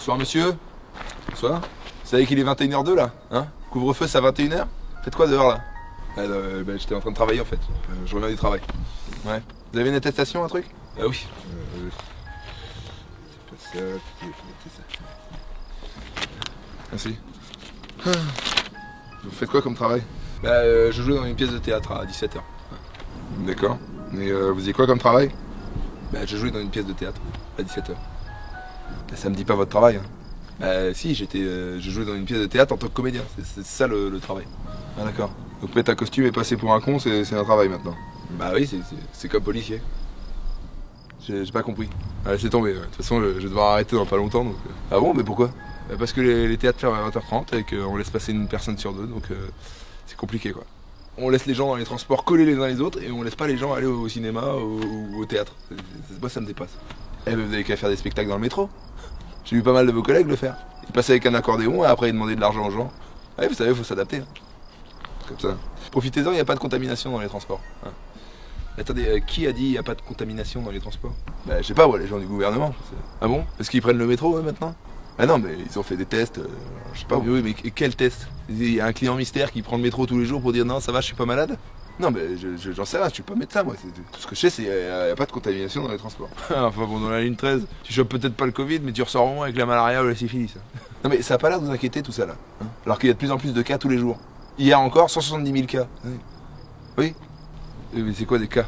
Bonsoir monsieur. Bonsoir. Vous savez qu'il est 21h02 là, hein? Couvre-feu c'est à 21h? Faites quoi dehors là? J'étais en train de travailler en fait. Je reviens du travail. Ouais. Vous avez une attestation, un truc? Ah oui. C'est pas ça. Merci. Vous faites quoi comme travail? Je jouais dans une pièce de théâtre à 17h. D'accord. Et vous faisiez quoi comme travail? Je jouais dans une pièce de théâtre à 17h. Ça me dit pas votre travail, hein. Si, je jouais dans une pièce de théâtre en tant que comédien, c'est ça le travail. Ah d'accord. Donc mettre un costume et passer pour un con, c'est un travail maintenant. Bah oui, c'est comme policier. J'ai pas compris. Laissez tomber, de toute façon je vais devoir arrêter dans pas longtemps donc... Ah bon, mais pourquoi? Parce que les théâtres ferment à 20h30 et qu'on laisse passer une personne sur deux, donc c'est compliqué quoi. On laisse les gens dans les transports coller les uns les autres et on laisse pas les gens aller au cinéma ou au théâtre. Moi ça me dépasse. Vous avez qu'à faire des spectacles dans le métro. J'ai vu pas mal de vos collègues le faire. Ils passaient avec un accordéon et après ils demandaient de l'argent aux gens. Ouais, vous savez, il faut s'adapter. Hein. Comme ça. Profitez-en, il n'y a pas de contamination dans les transports. Hein. Attendez, qui a dit il n'y a pas de contamination dans les transports? Je sais pas, les gens du gouvernement. Ah bon? Parce qu'ils prennent le métro maintenant? Ah non, mais ils ont fait des tests, je sais pas. Oui, mais quel test? Il y a un client mystère qui prend le métro tous les jours pour dire non, ça va, je suis pas malade? Non, mais j'en sais rien, je suis pas médecin moi. Tout ce que je sais, c'est qu'il n'y a pas de contamination dans les transports. Enfin bon, dans la ligne 13, tu chopes peut-être pas le Covid, mais tu ressors au moins avec la malaria ou la syphilis. Non, mais ça a pas l'air de vous inquiéter tout ça là. Hein, alors qu'il y a de plus en plus de cas tous les jours. Hier encore, 170 000 cas. Oui. Mais c'est quoi des cas?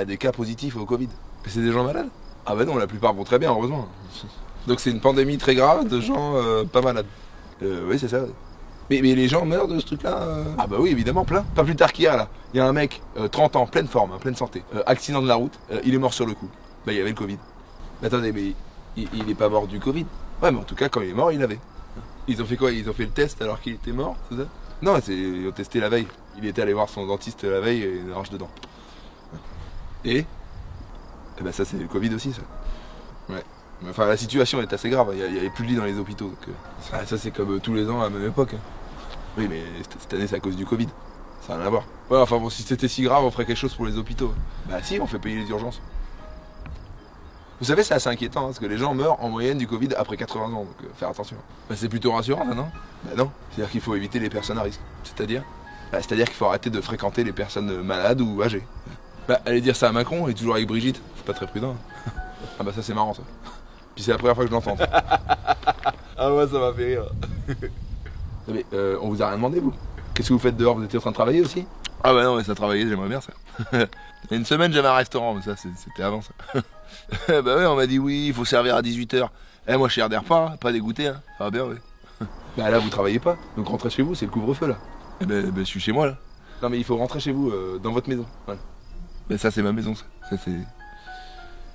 Des cas positifs au Covid. Mais c'est des gens malades? Ah bah non, la plupart vont très bien, heureusement. Donc c'est une pandémie très grave de gens pas malades. Oui, c'est ça. Mais les gens meurent de ce truc-là Ah bah oui, évidemment, plein. Pas plus tard qu'hier, là. Il y a un mec, 30 ans, pleine forme, pleine santé. Accident de la route, il est mort sur le coup. Il y avait le Covid. Mais attendez, mais il est pas mort du Covid? Ouais, mais en tout cas, quand il est mort, il l'avait. Ils ont fait quoi? Ils ont fait le test alors qu'il était mort, c'est ça? Non, ils ont testé la veille. Il était allé voir son dentiste la veille et il arrache dedans. Et ça, c'est le Covid aussi, ça. Ouais. Enfin, la situation est assez grave, il n'y avait plus de lits dans les hôpitaux. Donc, ça, c'est comme tous les ans à la même époque. Hein. Oui, mais cette année, c'est à cause du Covid. Ça n'a rien à voir. Ouais, enfin bon, si c'était si grave, on ferait quelque chose pour les hôpitaux. Bah si, on fait payer les urgences. Vous savez, c'est assez inquiétant, hein, parce que les gens meurent en moyenne du Covid après 80 ans, donc faire attention. C'est plutôt rassurant, ça, non? Non. C'est-à-dire qu'il faut éviter les personnes à risque. C'est-à-dire C'est-à-dire qu'il faut arrêter de fréquenter les personnes malades ou âgées. Allez dire ça à Macron, il est toujours avec Brigitte. C'est pas très prudent. Ah ça, c'est marrant, ça. Puis c'est la première fois que je l'entends. Ah ouais, ça m'a fait rire. Mais on vous a rien demandé, vous? Qu'est-ce que vous faites dehors? Vous étiez en train de travailler aussi? Ah bah non, mais ça travaillait, j'aimerais bien ça. Il y a une semaine, j'avais un restaurant, mais ça, c'était avant ça. Bah ouais, on m'a dit oui, il faut servir à 18h. Moi, je sers des repas, pas dégoûté, hein. Ça va bien, oui. Là, vous travaillez pas, donc rentrez chez vous, c'est le couvre-feu, là. Je suis chez moi, là. Non, mais il faut rentrer chez vous, dans votre maison. Voilà. Ça, c'est ma maison, ça.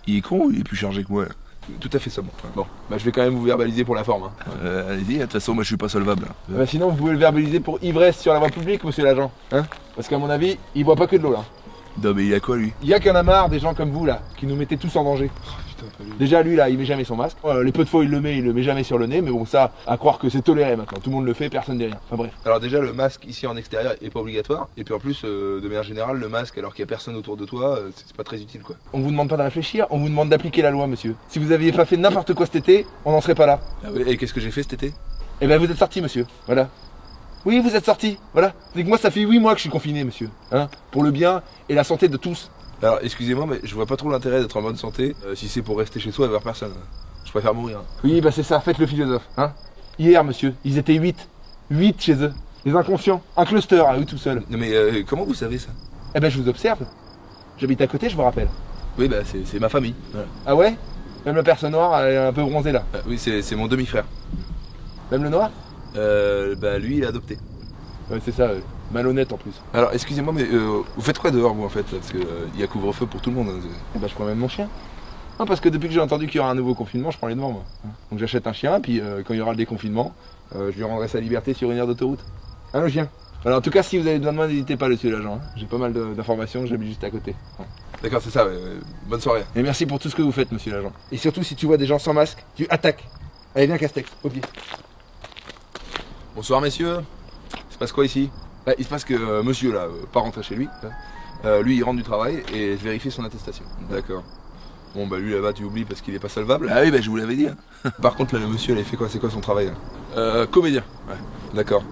Il est con ou il est plus chargé que moi, là? Tout à fait ça, bon. Bon, je vais quand même vous verbaliser pour la forme. Hein. Allez-y, de toute façon, moi je suis pas solvable. Sinon, vous pouvez le verbaliser pour ivresse sur la voie publique, monsieur l'agent. Hein? Parce qu'à mon avis, il boit pas que de l'eau là. Non, mais il y a quoi lui? Il y a qu'un a marre des gens comme vous là, qui nous mettez tous en danger. Déjà lui là, il met jamais son masque. Les peu de fois il le met jamais sur le nez, mais bon, ça, à croire que c'est toléré maintenant. Tout le monde le fait, personne ne dit rien. Enfin bref. Alors déjà, le masque ici en extérieur est pas obligatoire. Et puis en plus, de manière générale, le masque alors qu'il y a personne autour de toi, c'est pas très utile quoi. On vous demande pas de réfléchir, on vous demande d'appliquer la loi, monsieur. Si vous aviez pas fait n'importe quoi cet été, on n'en serait pas là. Ah oui, et qu'est-ce que j'ai fait cet été? Vous êtes sorti, monsieur. Voilà. Oui, vous êtes sorti. Voilà. C'est que moi, ça fait 8 mois que je suis confiné, monsieur. Hein, pour le bien et la santé de tous. Alors, excusez-moi, mais je vois pas trop l'intérêt d'être en bonne santé si c'est pour rester chez soi et voir personne. Je préfère mourir. Oui, c'est ça, faites le philosophe. Hein. Hier, monsieur, ils étaient 8. 8 chez eux. Les inconscients. Un cluster, à eux tout seuls. Non, mais comment vous savez ça? Je vous observe. J'habite à côté, je vous rappelle. Oui, c'est ma famille. Voilà. Ah ouais? Même la personne noire, elle est un peu bronzée là. Oui, c'est mon demi-frère. Même le noir? Lui, il est adopté. Ouais, c'est ça, malhonnête en plus. Alors, excusez-moi, mais vous faites quoi dehors, vous, en fait? Parce que il y a couvre-feu pour tout le monde. Hein. Je prends même mon chien. Non, parce que depuis que j'ai entendu qu'il y aura un nouveau confinement, je prends les devants, moi. Donc j'achète un chien, puis quand il y aura le déconfinement, je lui rendrai sa liberté sur une aire d'autoroute. Hein, le chien? Alors, en tout cas, si vous avez besoin de moi, n'hésitez pas, monsieur l'agent. Hein. J'ai pas mal d'informations, j'habite juste à côté. Ouais. D'accord, c'est ça, bonne soirée. Et merci pour tout ce que vous faites, monsieur l'agent. Et surtout, si tu vois des gens sans masque, tu attaques. Allez, viens, Castex, au pied. Bonsoir messieurs, il se passe quoi ici? Il se passe que monsieur là, pas rentré chez lui, lui il rentre du travail et je vérifie son attestation. D'accord. Bon bah lui là-bas tu oublies parce qu'il est pas solvable. Ah oui bah je vous l'avais dit. Hein. Par contre là le monsieur il a fait quoi? C'est quoi son travail là? Comédien. Ouais. D'accord.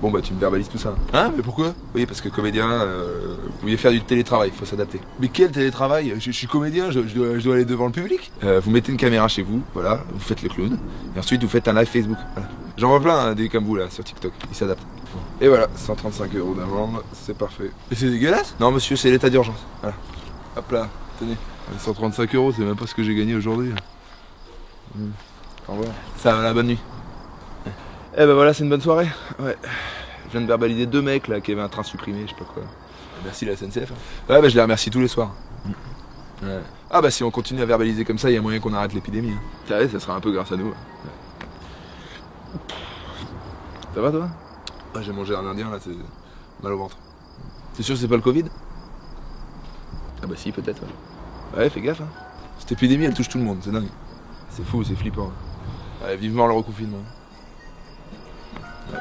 Bon bah tu me verbalises tout ça. Hein? Mais pourquoi? Oui parce que comédien, vous vouliez faire du télétravail, il faut s'adapter. Mais quel télétravail? Je suis comédien, je dois aller devant le public. Vous mettez une caméra chez vous, voilà, vous faites le clown, et ensuite vous faites un live Facebook. Voilà. J'en vois plein hein, des comme vous là sur TikTok, ils s'adaptent. Et voilà, 135 € d'amende, c'est parfait. Et c'est dégueulasse? Non monsieur, c'est l'état d'urgence. Voilà. Hop là, tenez. 135 €, c'est même pas ce que j'ai gagné aujourd'hui. Au revoir. Ça va, la bonne nuit. Eh ben voilà, c'est une bonne soirée. Ouais. Je viens de verbaliser 2 mecs là qui avaient un train supprimé, je sais pas quoi. Merci la SNCF. Ouais bah je les remercie tous les soirs. Ouais. Ah bah si on continue à verbaliser comme ça, il y a moyen qu'on arrête l'épidémie. Hein. Ouais, ça sera un peu grâce à nous. Ouais. Ça va toi? Ouais, j'ai mangé un indien là, c'est mal au ventre. T'es sûr que c'est pas le Covid? Ah bah si peut-être. Ouais, fais gaffe hein. Cette épidémie elle touche tout le monde, c'est dingue. C'est fou, c'est flippant. Ouais, vivement le reconfinement. Ouais.